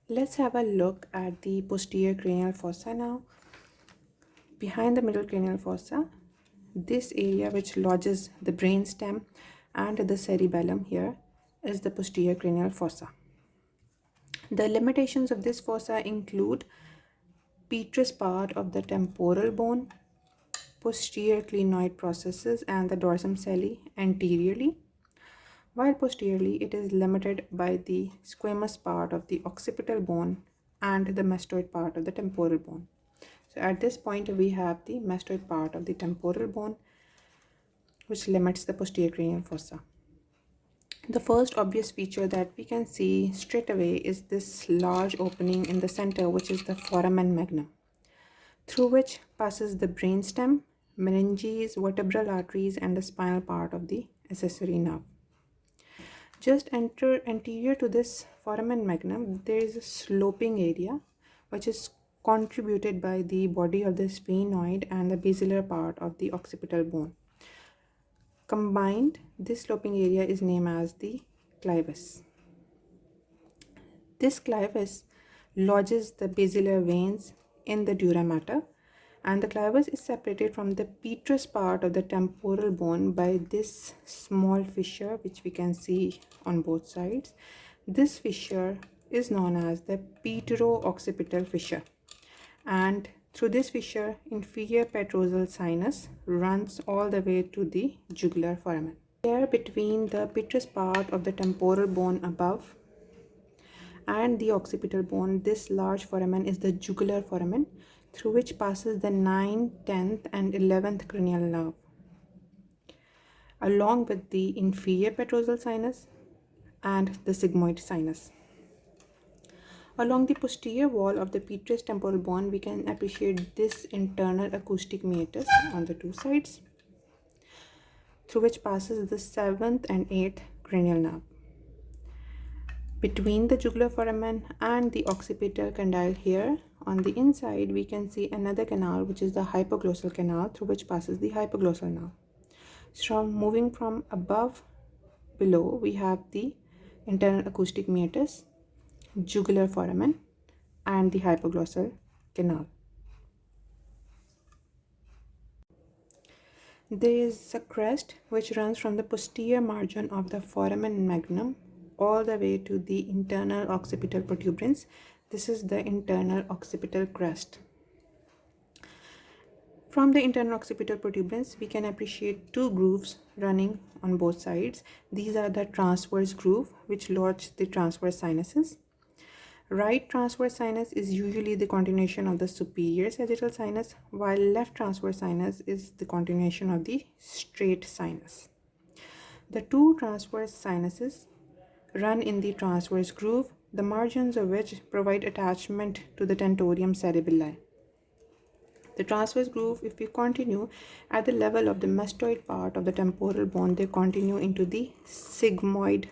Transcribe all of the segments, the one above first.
Let's have a look at the posterior cranial fossa now. Behind the middle cranial fossa, this area which lodges the brainstem and the cerebellum here is the posterior cranial fossa. The limitations of this fossa include petrous part of the temporal bone, posterior clinoid processes and the dorsum celli anteriorly, while posteriorly it is limited by the squamous part of the occipital bone and the mastoid part of the temporal bone. So at this point we have the mastoid part of the temporal bone which limits the posterior cranial fossa. The first obvious feature that we can see straight away is this large opening in the center, which is the foramen magnum, through which passes the brainstem, meninges, vertebral arteries and the spinal part of the accessory nerve. Just anterior to this foramen magnum, there is a sloping area which is contributed by the body of the sphenoid and the basilar part of the occipital bone. Combined, this sloping area is named as the clivus. This clivus lodges the basilar veins in the dura mater, and the clivus is separated from the petrous part of the temporal bone by this small fissure which we can see on both sides. This fissure is known as the petero-occipital fissure, and through this fissure, inferior petrosal sinus runs all the way to the jugular foramen. Here between the petrous part of the temporal bone above and the occipital bone, this large foramen is the jugular foramen, through which passes the 9th, 10th and 11th cranial nerve, along with the inferior petrosal sinus and the sigmoid sinus. Along the posterior wall of the petrous temporal bone, we can appreciate this internal acoustic meatus on the two sides, through which passes the 7th and 8th cranial nerve. Between the jugular foramen and the occipital condyle here, on the inside, we can see another canal, which is the hypoglossal canal, through which passes the hypoglossal nerve. So moving from above below, we have the internal acoustic meatus, jugular foramen and the hypoglossal canal. There is a crest which runs from the posterior margin of the foramen magnum all the way to the internal occipital protuberance. This is the internal occipital crest. From the internal occipital protuberance, we can appreciate two grooves running on both sides. These are the transverse groove which lodge the transverse sinuses. Right transverse sinus is usually the continuation of the superior sagittal sinus, while left transverse sinus is the continuation of the straight sinus. The two transverse sinuses run in the transverse groove, the margins of which provide attachment to the tentorium cerebelli. The transverse groove, if we continue at the level of the mastoid part of the temporal bone, they continue into the sigmoid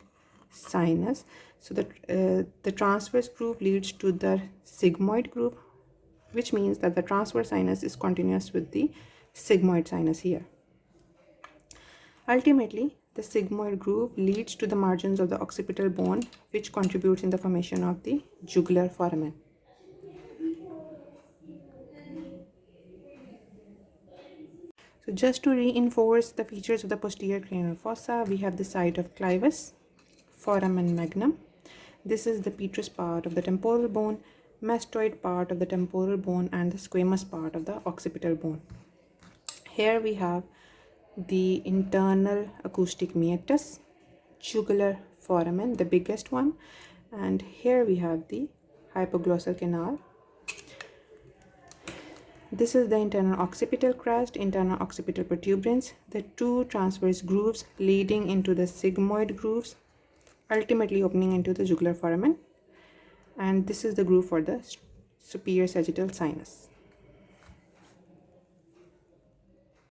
sinus. So the transverse groove leads to the sigmoid groove, which means that the transverse sinus is continuous with the sigmoid sinus here. Ultimately, the sigmoid groove leads to the margins of the occipital bone, which contributes in the formation of the jugular foramen. So just to reinforce the features of the posterior cranial fossa, we have the site of clivus, foramen magnum. This is the petrous part of the temporal bone, mastoid part of the temporal bone and the squamous part of the occipital bone. Here we have the internal acoustic meatus, jugular foramen, the biggest one, and here we have the hypoglossal canal. This is the internal occipital crest, internal occipital protuberance, the two transverse grooves leading into the sigmoid grooves, ultimately opening into the jugular foramen, and this is the groove for the superior sagittal sinus.